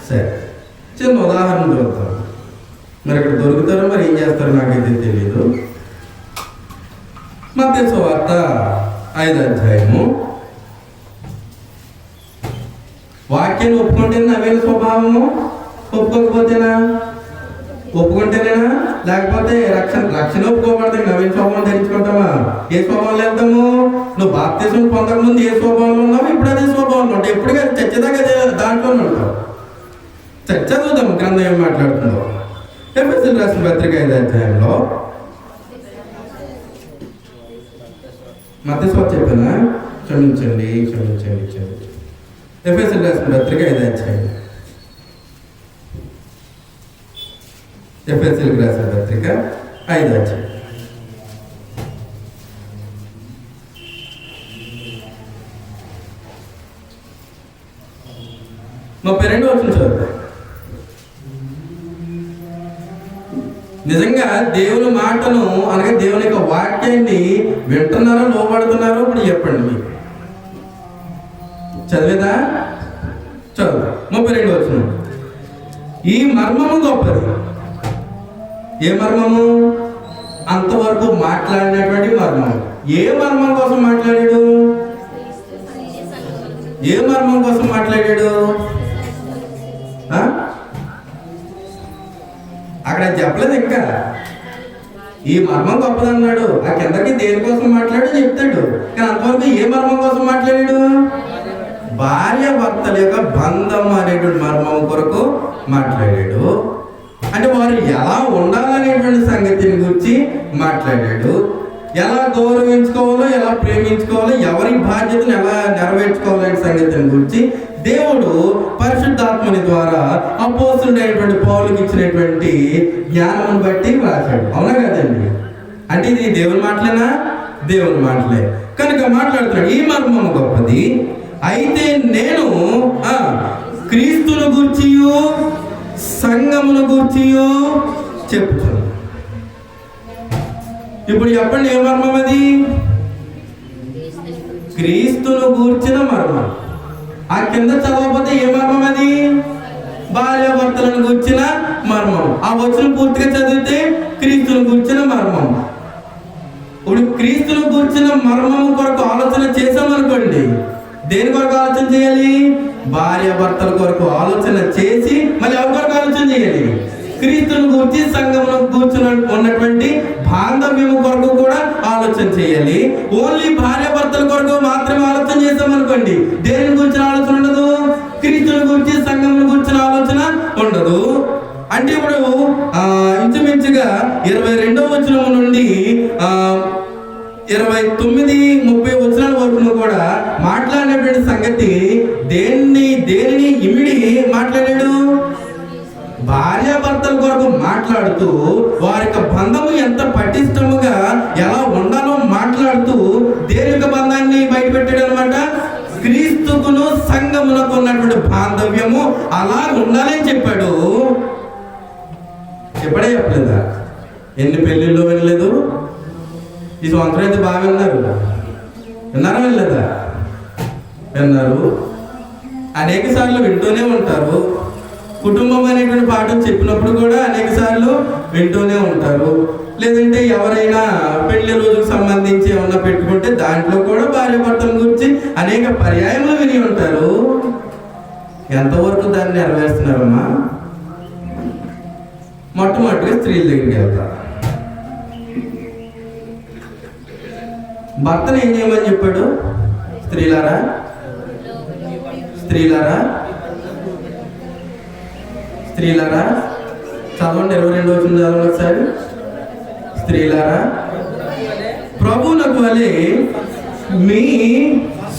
సరే, చిన్న ఉదాహరణ చూద్దాం. మరి ఇక్కడ దొరుకుతారో మరి ఏం చేస్తారో నాకైతే తెలియదు. మత్తయి సువార్త 5వ అధ్యాయము. వాక్యాన్ని ఒప్పుకుంటేనే నవీన స్వభావము, ఒప్పుకోకపోతేనా? ఒప్పుకుంటేనేనా? లేకపోతే రక్షణ ఒప్పుకోబడతాయి. నవీన స్వభావం ధరించుకుంటామా? ఏ స్వభావంలో వెళ్తాము? నువ్వు బాప్తిసం పొందకముందు ఏ స్వభావంలో ఉన్నావు, ఇప్పుడు అదే స్వభావంలో ఉంటావు. ఎప్పుడు కానీ చచ్చేదాకా దాంట్లోనే ఉంటావు. చదువుదాం గ్రంథం ఏం మాట్లాడుతుందో. ఎఫెసీయులకు రాసిన పత్రిక 5వ అధ్యాయంలో. మత్తయి సువార్త చెప్పానా? క్షమించండి. ఎఫెసీయులకు రాసిన పత్రిక 5వ అధ్యాయం. ఎఫెసీయులకు రాసిన పత్రిక 5వ అధ్యాయం. 32వ వచనం చదువుతాం. నిజంగా దేవుని మాటను అనగా దేవుని యొక్క వాక్యాన్ని వింటున్నారో లోబడుతున్నారో ఇప్పుడు చెప్పండి. మీకు చదివేదా? చదువు. 32వ వచనం. ఈ మర్మము గొప్పది. ఏ మర్మము? అంతవరకు మాట్లాడినటువంటి మర్మం. ఏ మర్మం కోసం మాట్లాడాడు? ఏ మర్మం కోసం మాట్లాడాడు? అక్కడ చెప్పలేదు ఇంకా. ఈ మర్మం గొప్పదన్నాడు. ఆ కిందకి దేనికోసం మాట్లాడు చెప్తాడు. కానీ అంతవరకు ఏ మర్మం కోసం మాట్లాడాడు? భార్య భర్తల యొక్క బంధం అనేటువంటి మర్మం కొరకు మాట్లాడాడు. అంటే వారు ఎలా ఉండాలనేటువంటి సంగతిని గురించి మాట్లాడాడు. ఎలా గౌరవించుకోవాలో, ఎలా ప్రేమించుకోవాలో, ఎవరి బాధ్యతను ఎలా నెరవేర్చుకోవాలనే సంగతిని గురించి దేవుడు పరిశుద్ధాత్మని ద్వారా అపోస్తుడైనటువంటి పౌలుకి ఇచ్చినటువంటి జ్ఞానం బట్టి రాశాడు. అవునా కదండి? అంటే ఇది దేవుని మాటలేనా? దేవుని మాటలే కనుక మాట్లాడుతున్నాడు. ఈ మర్మం గొప్పది. అయితే నేను క్రీస్తును గూర్చియు సంఘమును గూర్చియు చెప్తున్నాను. ఇప్పుడు చెప్పండి, ఏ మర్మం అది? క్రీస్తును గూర్చిన మర్మం. ఆ కింద చదవకపోతే ఏ మర్మం అది? భార్య భర్తలను గూర్చిన మర్మం. ఆ వచనం పూర్తిగా చదివితే క్రీస్తును గూర్చిన మర్మం. ఇప్పుడు క్రీస్తును గూర్చిన మర్మం కొరకు ఆలోచన చేసామనుకోండి, దేని కొరకు ఆలోచన చేయాలి? భార్య భర్తల కొరకు ఆలోచన చేసి మళ్ళీ ఎవరి కొరకు ఆలోచన చేయాలి? క్రీస్తును గూర్చి సంఘమును కూర్చుని ఉన్నటువంటి బాంధవ్యము కొరకు కూడా ఆలోచన చేయాలి. ఓన్లీ భార్య భర్తల కొరకు మాత్రమే ఆలోచన చేసామనుకోండి, దేని గురించిన ఆలోచన ఉండదు. క్రీస్తును గూర్చి సంఘమును కూర్చున్న ఆలోచన ఉండదు. అంటే ఇప్పుడు ఇంచుమించుగా 22వ వచనం నుండి 29-30 వచనాల వరకు కూడా మాట్లాడినటువంటి సంగతి దేనిని ఇమిడి మాట్లాడాడు? భార్యాభర్తల కొరకు మాట్లాడుతూ వారి యొక్క బంధము ఎంత పటిష్టముగా ఎలా ఉండాలో మాట్లాడుతూ దేని యొక్క బంధాన్ని బయటపెట్టాడు అనమాట. క్రీస్తుకును సంఘమునకు ఉన్నటువంటి బాంధవ్యము అలా ఉండాలని చెప్పాడు. ఎప్పుడే చెప్పలేదా? ఎన్ని పెళ్ళిళ్ళు వెళ్ళలేదు? ఈ సంవత్సరం అయితే బాగా విన్నారా? వెళ్ళలేదా? విన్నారు. అనేక సార్లు వింటూనే ఉంటారు. కుటుంబం అనేటువంటి పాఠం చెప్పినప్పుడు కూడా అనేక సార్లు వింటూనే ఉంటారు. లేదంటే ఎవరైనా పెళ్లి రోజుకు సంబంధించి ఏమన్నా పెట్టుకుంటే దాంట్లో కూడా భార్య భర్తల గురించి అనేక పర్యాయములు విని ఉంటారు. ఎంతవరకు దాన్ని నెరవేరుస్తున్నారమ్మా? మొట్టమొదటిగా స్త్రీల దగ్గరికి వెళ్తారు. భర్తను ఏం చేయమని చెప్పాడు? స్త్రీలారా స్త్రీలారా స్త్రీలారా చదవండి, 22 వచ్చిన చదవండి ఒకసారి. స్త్రీలారా ప్రభువునకు వలె మీ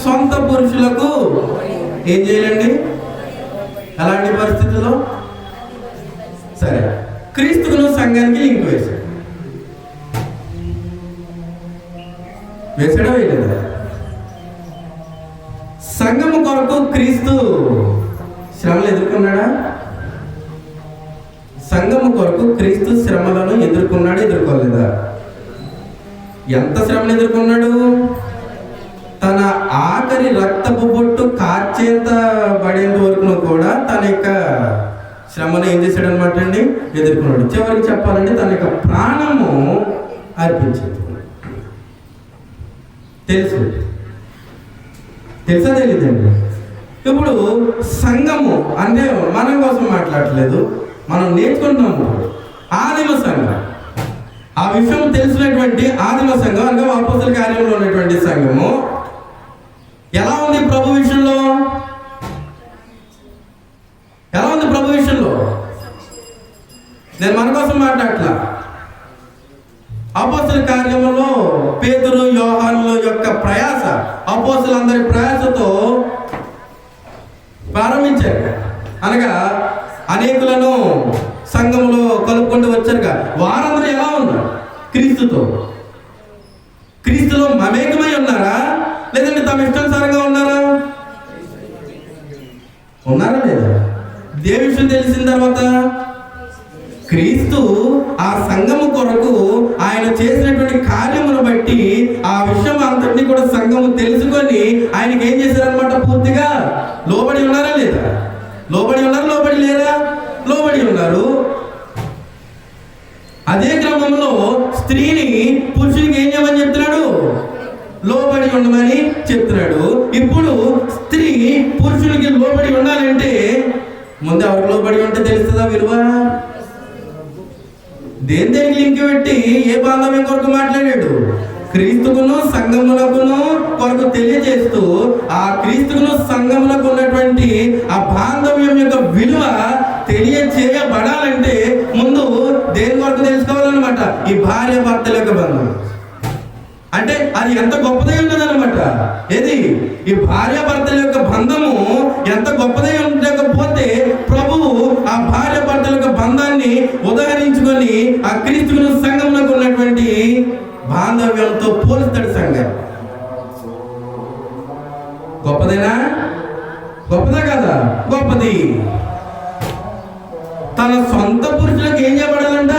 సొంత పురుషులకు ఏం చేయాలండి? అలాంటి పరిస్థితుల్లో సరే, క్రీస్తుకును సంఘానికి లింక్ వేసాడా వేయలేదా? సంఘము కొరకు క్రీస్తు శ్రమలు ఎదుర్కొన్నాడా? సంఘము కొరకు క్రీస్తు శ్రమలను ఎదుర్కోలేదా? ఎంత శ్రమను ఎదుర్కొన్నాడు? తన ఆఖరి రక్తపు బొట్టు కార్చేంత పడేంత వరకు కూడా తన యొక్క శ్రమను ఏం చేశాడు అనమాట అండి? ఎదుర్కొన్నాడు. చివరికి చెప్పాలంటే తన యొక్క ప్రాణము అర్పించింది. తెలుసా తెలియదండి? ఇప్పుడు సంఘము అంటే మన కోసం మాట్లాడట్లేదు, మనం నేర్చుకుంటున్నాము. ఆదిమ సంఘం, ఆ విషయం తెలిసినటువంటి ఆదిమ సంఘం అనగా అపోస్తల కార్యంలో ఉన్నటువంటి సంఘము ఎలా ఉంది ప్రభు విషయంలో? ఎలా ఉంది ప్రభు విషయంలో? నేను మన కోసం మాట్లాడట్లా. అపోస్తల కార్యములో పేతురు యోహానుల యొక్క ప్రయాస, అపోస్తలందరి ప్రయాసతో ప్రారంభించారు. అనగా అనేకులను సంఘంలో కలుపుకుంటూ వచ్చారుగా. వారందరూ ఎలా ఉన్నారు? క్రీస్తులో మమేకమై ఉన్నారా? లేదంటే తమ ఇష్టానుసారంగా ఉన్నారా లేదా? దేని విషయం తెలిసిన తర్వాత క్రీస్తు ఆ సంఘము కొరకు ఆయన చేసినటువంటి కార్యమును బట్టి ఆ విషయం అంతటినీ కూడా సంఘము తెలుసుకొని ఆయనకి ఏం చేశారనమాట? పూర్తిగా లోబడి ఉన్నారా లేదా? లోబడి లేరా? లోబడి ఉన్నారు. అదే క్రమంలో స్త్రీని పురుషునికి ఏం చేయమని చెప్తున్నాడు? లోబడి ఉండమని చెప్తున్నాడు. ఇప్పుడు స్త్రీ పురుషునికి లోబడి ఉండాలంటే ముందు ఎవరికి లోబడి ఉంటే తెలుస్తుందా విలువ? దేనికి లింక్ పెట్టి ఏ బాంధవ్యం కొరకు మాట్లాడాడు? క్రీస్తుకును సంఘమునకును కొరకు తెలియజేస్తూ ఆ క్రీస్తుకును సంఘములకు ఉన్నటువంటి ఆ బాంధవ్యం యొక్క విలువ తెలియజేయబడాలంటే ముందు దేని కొరకు తెలుసుకోవాలన్నమాట? ఈ భార్య భర్తల యొక్క బంధం అంటే అది ఎంత గొప్పదై ఉన్నదన్నమాట. ఏది? ఈ భార్య భర్తల యొక్క బంధము ఎంత గొప్పదై ఉండకపోతే ప్రభువు ఆ భార్య భర్తల యొక్క బంధాన్ని ఉదాహరించుకొని ఆ క్రీస్తుకును సంఘంలో ఉన్నటువంటి బాంధవ్యంతో పోలుస్తాడు సంఘం. గొప్పదేనా? గొప్పదా కదా? గొప్పది. తన సొంత పురుషులకు ఏం చేయబడాలంట?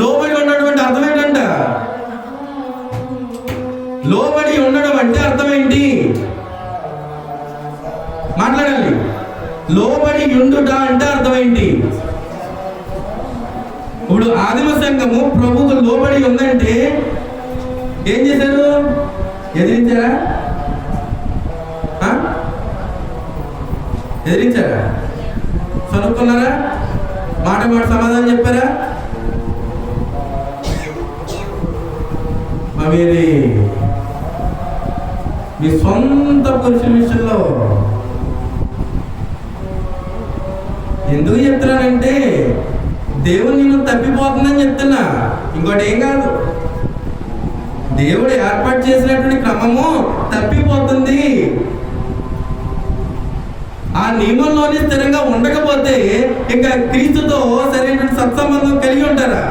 లోబడి ఉన్నటువంటి అర్థం ఏంటంట? లోబడి ఉండడం అంటే అర్థం ఏంటి? మాట్లాడాలి. లోబడి ఉండుట అంటే అర్థం ఏంటి? ఇప్పుడు ఆదిమ సంఘము ప్రభువుకు లోబడి ఉందంటే ఏం చేశారు? ఎదిరించారా? చదువుకున్నారా? మాట సమాధానం చెప్పారా? మీరు మీ సొంత పురుషుల విషయంలో ఎందుకు చెప్తున్నానంటే దేవుడు నిన్ను తప్పిపోతుందని చెప్తున్నా, ఇంకోటి ఏం కాదు. దేవుడు ఏర్పాటు చేసినటువంటి క్రమము తప్పిపోతుంది. ఆ నియమంలోనే స్థిరంగా ఉండకపోతే ఇంకా క్రీస్తుతో సరైనటువంటి సత్సంబంధం కలిగి ఉంటారా?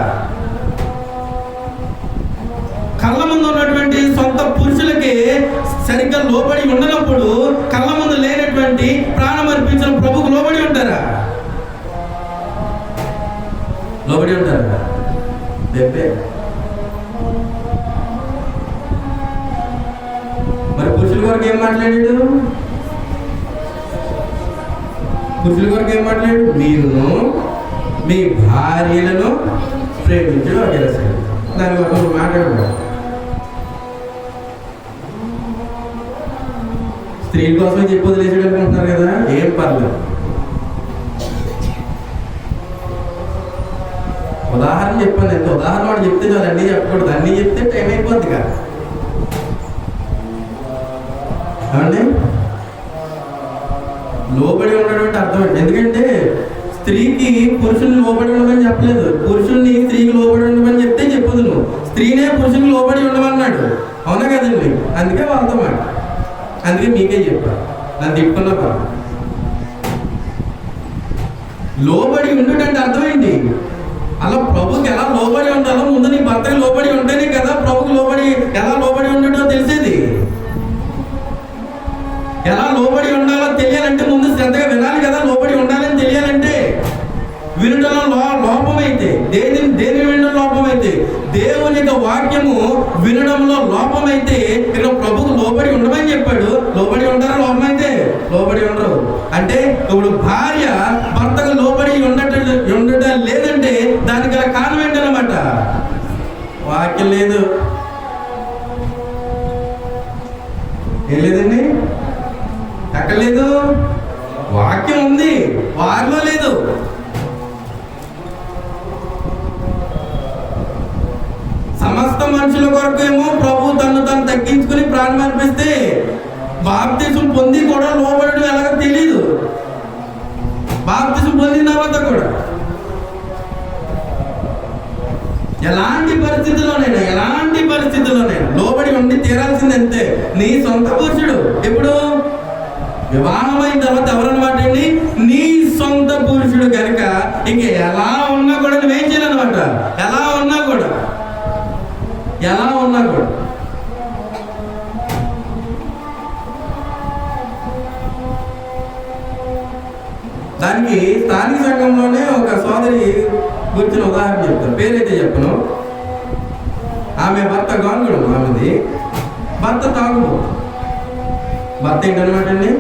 కళ్ళ ముందు ఉన్నటువంటి సొంత పురుషులకి సరిగ్గా లోబడి ఉండనప్పుడు కళ్ళ ముందు లేనటువంటి ప్రాణం అర్పించిన ప్రభువుకు లోబడి ఉంటారా? లోబడి ఉంటారా? మరి పురుషుల కొరకు ఏం మాట్లాడాడు? మీరును మీ భార్యలను ప్రేమించడం అగేసాడు. దాని వల్ల మాట్లాడడం స్త్రీల కోసమే చెప్పి వదిలేసాడు అనుకుంటున్నారు కదా. ఏం పర్లేదు. ఉదాహరణ చెప్పాను. ఎంత ఉదాహరణ వాడు చెప్తే చాలు, అన్నీ చెప్పకూడదు. అన్నీ చెప్తే టైం అయిపోద్ది కదా. ఏమండి? లోబడి ఉండడం అంటే అర్థం ఏంటి? ఎందుకంటే స్త్రీకి పురుషుని లోబడి ఉండమని చెప్పలేదు, పురుషుల్ని స్త్రీకి లోబడి ఉండమని చెప్తే చెప్పదు, నువ్వు స్త్రీనే పురుషుని లోబడి ఉండమన్నాడు. అవునా కదండి? అందుకే వాళ్ళతో మాట, అందుకే మీకే చెప్పాను, నన్ను తిట్టుకున్నా. లోబడి ఉండుటంటే అర్థం ఏంటి? అలా ప్రభుకి ఎలా లోబడి ఉండాలో ముందు నీ భర్తకి లోబడి ఉంటేనే కదా ప్రభుకి లోబడి ఎలా లోబడి ఉండటో తెలిసేది. ఎలా లోబడి ఉండాలో తెలియాలంటే ముందు శ్రద్ధగా వినాలి కదా. లోబడి ఉండాలని తెలియాలంటే వినడంలో లోపమైతే, దేని వినడం లోపమైతే, దేవుని యొక్క వాక్యము వినడంలో లోపమైతే ఇక్కడ ప్రభుకు లోబడి ఉండమని చెప్పాడు. లోబడి ఉంటారా? లోపమైతే లోబడి ఉండరు. అంటే ఇప్పుడు భార్య భర్తకు లోబడి ఉండటం లేదంటే దానికి గల కారణం ఏంటన్నమాట? వాక్యం లేదు. ఏం లేదండి? ఎక్కడ లేదు? వాక్యం ఉంది, వారిలో లేదు. సమస్త మనుషుల కొరకు ఏమో ప్రభు తను తగ్గించుకుని ప్రాణం అర్పిస్తే, బాప్తిసం పొంది కూడా లోబడడం ఎలాగో తెలీదు. బాప్తిసం పొందిన తర్వాత కూడా ఎలాంటి పరిస్థితుల్లోనైనా లోబడి ఉండి తీరాల్సింది అంతే. నీ సొంత పురుషుడు ఎప్పుడు వివాహమైన తర్వాత ఎవరన్నమాట అండి? నీ సొంత పురుషుడు కనుక ఇంక ఎలా ఉన్నా కూడా నువ్వేం చేయాలన్నమాట. ఎలా ఉన్నా కూడా దానికి స్థానిక సంఘంలోనే ఒక సోదరి గురించిన ఉదాహరణ చెప్తాను, పేరైతే చెప్పను. ఆమె భర్త గాంగుడు, ఆమెది భర్త తాగుడు. భర్త ఏంటనమాట అండి?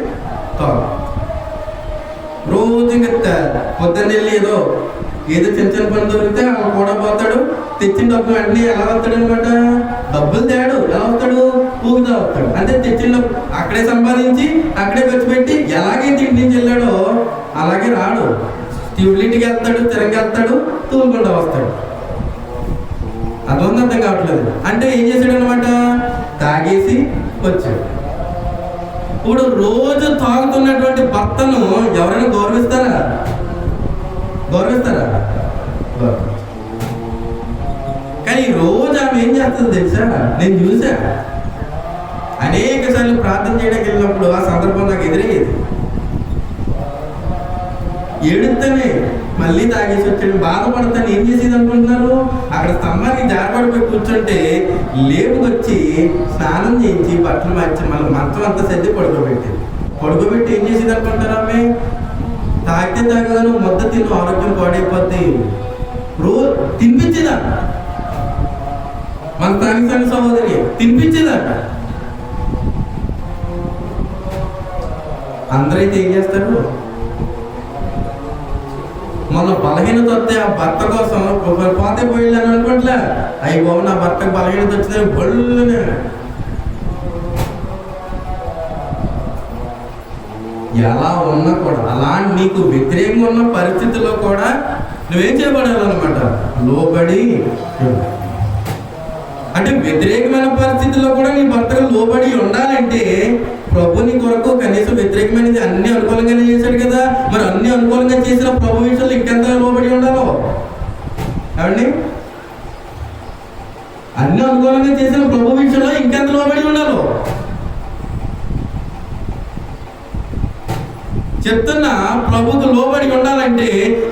తాగు. రోజు ఇంకా పొద్దున్న వెళ్ళి ఏదో చిన్న పని దొరికితే అలా కూడా పోతాడు. తెచ్చిన డబ్బులు వెంటనే ఎలా వస్తాడు అనమాట? డబ్బులు తేడు. ఎలా వస్తాడు? ఊగుతా వస్తాడు. అంటే తెచ్చిన డబ్బు అక్కడే సంపాదించి అక్కడే ఖర్చు పెట్టి ఎలాగైతే ఇంటి నుంచి వెళ్ళాడో అలాగే రాడు. ట్యూబ్లైట్కి వెళ్తాడు, తిరగకి వెళ్తాడు, తూలుకుండా వస్తాడు. అదొంది అర్థం కావట్లేదు. అంటే ఏం చేశాడు అనమాట? తాగేసి వచ్చాడు. ఇప్పుడు రోజు తాగుతున్నటువంటి భర్తను ఎవరైనా గౌరవిస్తారా? కానీ రోజు ఆమె ఏం చేస్తుందో తెలుసా? నేను చూసా అనేక సార్లు ప్రార్థన చేయడానికి వెళ్ళినప్పుడు ఆ సందర్భం నాకు ఎదురయ్యేది. ఏడుస్తేనే మళ్ళీ తాగేసి వచ్చాడు, బాధపడతాను. ఏం చేసేది అనుకుంటున్నారు? అక్కడ స్తంభానికి జారపడిపోయి కూర్చుంటే లేపుకొచ్చి స్నానం చేయించి బట్టలు మార్చి మళ్ళీ మంచం అంతా సర్ది పడుకోబెట్టి ఏం చేసేది అనుకుంటారు? ఆమె తాగితే తాగదాను, ముద్ద తిను, ఆరోగ్యం పాడైపోద్ది. రోజు తినిపించేదా? మన స్థానిక సహోదరి తినిపించేదట. అందరైతే ఏం చేస్తారు? మన బలహీనత వస్తే ఆ భర్త కోసం పోతే పోయిళ్ళని అనుకోవట్లే. అయ్యి బాబు నా భర్తకు బలహీనత వచ్చిందని బళ్ళునే ఎలా ఉన్నా కూడా అలాంటి నీకు వ్యతిరేకంగా ఉన్న పరిస్థితుల్లో కూడా నువ్వేం చేయబడాలన్నమాట? లోబడి. అంటే వ్యతిరేకమైన పరిస్థితుల్లో కూడా నీ భర్తకు లోబడి ఉండాలంటే ప్రభు నీ కొరకు కనీసం వ్యతిరేకమైనది అన్ని అనుకూలంగానే చేశాడు కదా. మరి అన్ని అనుకూలంగా చేసిన ప్రభు విషయంలో ఇంకెంత లోబడి ఉండాలో ఏమండి? అన్ని అనుకూలంగా చేసిన ప్రభు విషయంలో ఇంకెంత లోబడి ఉండాలో చెప్తున్నా. ప్రభుకు లోబడి ఉండాలంటే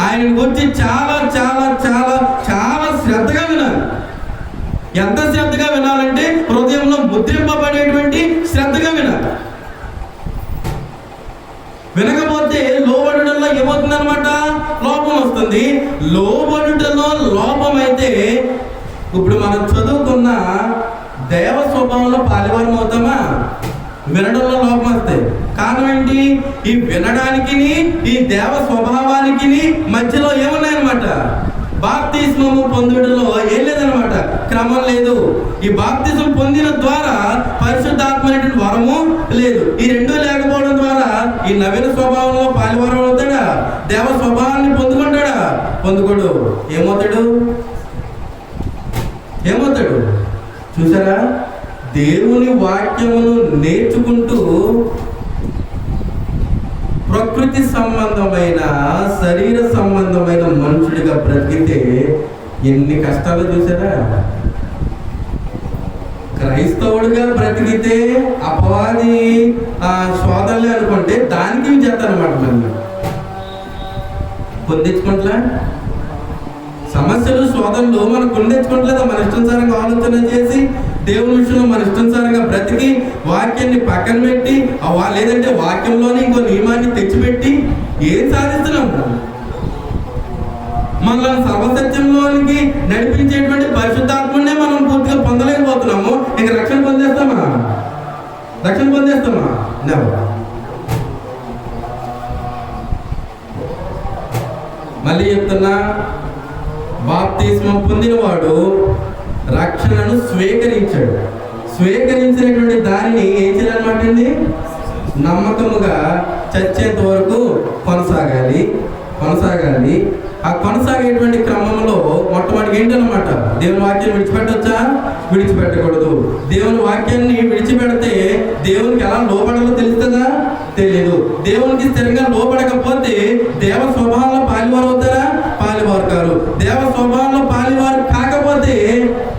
ఆయన గురించి చాలా చాలా చాలా చాలా శ్రద్ధగా వినాలి. ఎంత శ్రద్ధగా వినాలంటే హృదయంలో ముద్రింపబడేటువంటి శ్రద్ధగా వినాలి. వినకపోతే లోబడడంలో ఏమవుతుందన్నమాట? లోపం వస్తుంది. లోబడుటలో లోపం అయితే ఇప్పుడు మనం చదువుకున్న దైవ స్వభావంలో పాలివారం అవుతామా? వినడంలో లోపం వస్తాయి. కారణం ఏంటి? ఈ వినడానికి ఈ దేవ స్వభావానికి మధ్యలో ఏమున్నాయన్నమాట? బాప్తిస్మము పొందుటలో ఏం లేదనమాట, క్రమం లేదు. ఈ బాప్తిజం పొందిన ద్వారా పరిశుద్ధాత్మ అనేటువంటి వరము లేదు. ఈ రెండు లేకపోవడం ద్వారా ఈ నవీన స్వభావంలో పాలివరం అవుతాడా? దేవ స్వభావాన్ని పొందుకుంటాడా? పొందుకోడు. ఏమవుతాడు? చూసారా? దేవుని వాక్యమును నేర్చుకుంటూ ప్రకృతి సంబంధమైన శరీర సంబంధమైన మనుషుడిగా బ్రతికితే ఎన్ని కష్టాలు చూసారా. క్రైస్తవుడిగా బ్రతికితే అపవాది శోధనలే అనుకుంటే దానికి చేస్తారన్నమాట. మళ్ళీ పొందించుకుంటా సమస్యలు శోధనలు మనం పొందించుకోవట్లేదా? మన ఇష్టానుసారంగా ఆలోచన చేసి దేవుని విషయంలో మన ఇష్టానుసారంగా బ్రతికి వాక్యాన్ని పక్కన పెట్టి లేదంటే వాక్యంలోనే ఇంకో నియమాన్ని తెచ్చిపెట్టి ఏం సాధిస్తున్నాము? మనల్ని సర్వసత్యంలోనికి నడిపించేటువంటి పరిశుద్ధాత్మనే మనం పూర్తిగా పొందలేకపోతున్నాము. ఇంక రక్షణ పొందేస్తామా? మళ్ళీ చెప్తున్నా, బాప్తిస్మం పొందినవాడు రక్షణను స్వీకరించాడు. స్వీకరించినటువంటి దానిని ఏం చేయాలన్నమాట అండి? నమ్మకముగా చచ్చేంత వరకు కొనసాగాలి. ఆ కొనసాగేటువంటి క్రమంలో మొట్టమొదటి ఏంటన్నమాట? దేవుని వాక్యాన్ని విడిచిపెట్టొచ్చా? విడిచిపెట్టకూడదు. దేవుని వాక్యాన్ని విడిచిపెడితే దేవునికి ఎలా లోపడాలో తెలుస్తుందా? తెలియదు. దేవునికి స్థిరంగా లోపడకపోతే దేవ స్వభావంలో పాలివారు అవుతారా? పాలివారు కారు. దేవ స్వభావంలో పాలివారు కాకపోతే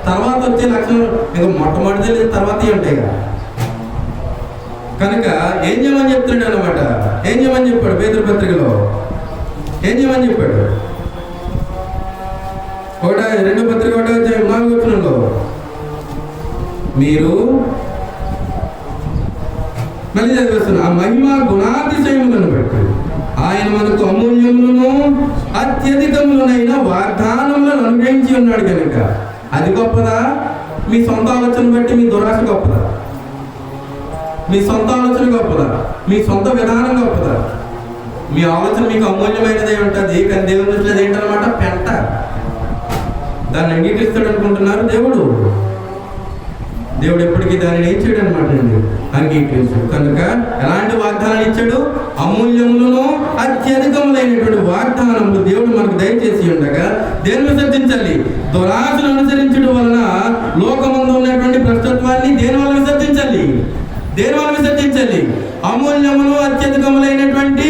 తర్వాత వచ్చే లక్షణం ఇంకా మొట్టమొదటి తెలియదు, తర్వాత ఉంటాయి కదా. కనుక ఏం చేయమని చెప్తున్నాడు అనమాట? ఏం చేయమని చెప్పాడు? పేతురు పత్రికలో ఏం చేయమని చెప్పాడు? 2 పత్రిక 1:4 మీరు మళ్ళీ చదివేస్తున్నా, ఆ మహిమ గుణాతిశయములను బట్టి ఆయన మనకు అమూల్యములను అత్యధికములనైన వాగ్దానములను అనుగ్రహించి ఉన్నాడు కనుక. అది గొప్పదా? మీ సొంత ఆలోచన బట్టి మీ దురాశ గొప్పదా? మీ సొంత ఆలోచన గొప్పదా? మీ సొంత విధానం గొప్పదా? మీ ఆలోచన మీకు అమూల్యమైనదే ఉంటుంది, కానీ దేవుని దృష్టిలో ఏంటన్నమాట? పెంట. దాన్ని అంగీకరిస్తాడు అనుకుంటున్నారు దేవుడు ఎప్పటికీ దానిని ఏం చేయడు అనమాట అండి, అంగీకరించాడు. కనుక ఎలాంటి వాగ్దానాలు ఇచ్చాడు? అమూల్యములను అత్యధికములైనటువంటి వాగ్దానములు దేవుడు మనకు దయచేసి ఉండగా దేన్ని విసర్జించాలి? దురాశను అనుసరించడం వలన లోకమందు ఉన్నటువంటి భ్రష్టత్వాన్ని దేని వల్ల విసర్జించాలి? అమూల్యములు అత్యధికములైనటువంటి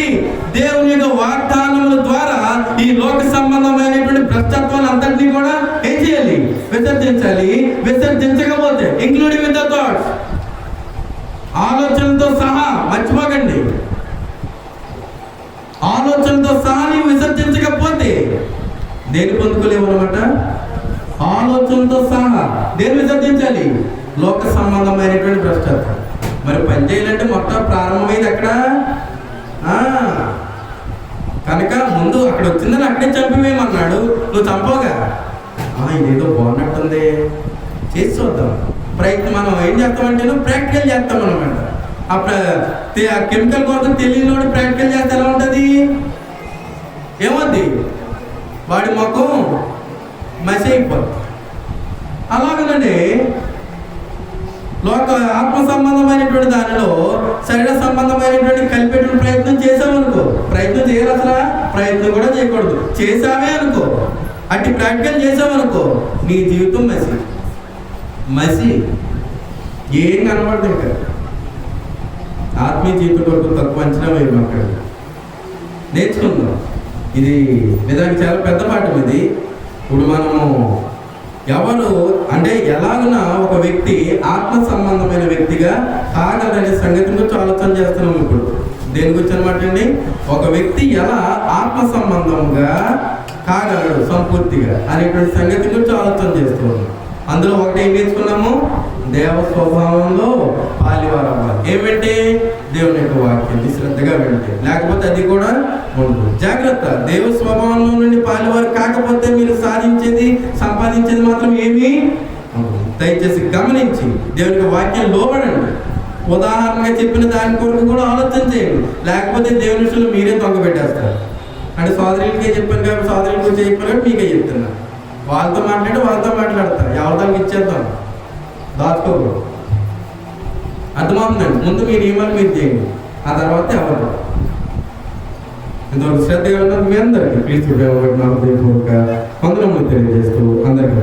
దేవుని యొక్క వాగ్దానముల ద్వారా ఈ లోక సంబంధమైనటువంటి భ్రష్టత్వాన్ని అంతటినీ కూడా ఏం చేయాలి? విసర్జించాలి. విసర్జించకపోతే ఇంక్లూడింగ్ విత్ ద థాట్స్, ఆలోచనలతో సహా, మర్చిపోకండి, ఆలోచనలతో సహా నీవు విసర్జించకపోతే దేని పొందుకోలేవు అనమాట. ఆలోచనలతో సహా దేని విసర్జించాలి? లోక సంబంధమైనటువంటి భ్రష్టత్వం. మరి పని చేయాలంటే మొత్తం ప్రారంభమైంది అక్కడ. కనుక ముందు అక్కడ వచ్చిందని అక్కడే చంపివేయమన్నాడు. నువ్వు చంపవుగా, ఇదేదో బాగున్నట్టుంది, చేసి చూద్దాం ప్రయత్నం. మనం ఏం చేస్తామంటే ప్రాక్టికల్ చేస్తాం అనమాట. ఆ కెమికల్ కోసం తెలియని ప్రాక్టికల్ చేస్తే ఎలా ఉంటుంది? ఏమవుద్ది? వాడి మొఖం మసి అయిపోతుంది. అలాగనండి లోక ఆత్మ సంబంధమైనటువంటి దానిలో శరీర సంబంధమైనటువంటి కలిపేటువంటి ప్రయత్నం చేసామనుకో, ప్రయత్నం చేయాలి, అసలు ప్రయత్నం కూడా చేయకూడదు. చేసామే అనుకో, అట్టి ప్రాక్టికల్ చేసామనుకో, నీ జీవితం మసి ఏం కనబడదు. ఇంకా ఆత్మీయ జీవితం వరకు తక్కువ అంచనా వేయడం అక్కడ నేర్చుకుందాం. ఇది నిజానికి చాలా పెద్ద పాఠం ఇది. ఇప్పుడు మనము ఎవరు అంటే ఎలాగున్నా ఒక వ్యక్తి ఆత్మ సంబంధమైన వ్యక్తిగా కాగలనే సంగతి గురించి ఆలోచన చేస్తున్నాం. ఇప్పుడు దేని గురించి అనమాట అండి? ఒక వ్యక్తి ఎలా ఆత్మ సంబంధంగా కాగలడు సంపూర్తిగా అనేటువంటి సంగతి గురించి ఆలోచన చేస్తున్నాం. అందులో ఒకటి ఏం నేర్చుకున్నాము? దేవ స్వభావంలో పాలివారు అవ్వాలి. ఏమంటే దేవుని యొక్క వాక్యాన్ని శ్రద్ధగా వింటే, లేకపోతే అది కూడా ఉండదు. జాగ్రత్త. దేవ స్వభావంలో నుండి పాలివారు కాకపోతే మీరు సంపాదించేది మాత్రం ఏమీ దయచేసి గమనించి దేవుని యొక్క వాక్యం లోబడండి. ఉదాహరణగా చెప్పిన దాని కొరకు కూడా ఆలోచన చేయండి. లేకపోతే దేవుని విషయంలో మీరే దొంగ పెట్టేస్తారు. అంటే సోదరులకే చెప్పాను కాబట్టి, సోదరుల గురించి చెప్పాను కాబట్టి మీకే చెప్తున్నా. వాళ్ళతో మాట్లాడతారు, ఎవరిదానికి ఇచ్చేద్దాం, దాచుకోకూడదు. అర్థమవుతుందండి. ముందు మీ నియమాలు మీరు చేయండి, ఆ తర్వాత ఎవరు. ఇంతవరకు శ్రద్ధగా ఉన్నది మీ అందరికీ క్రీస్తు వందనములు తెలియజేస్తూ అందరికీ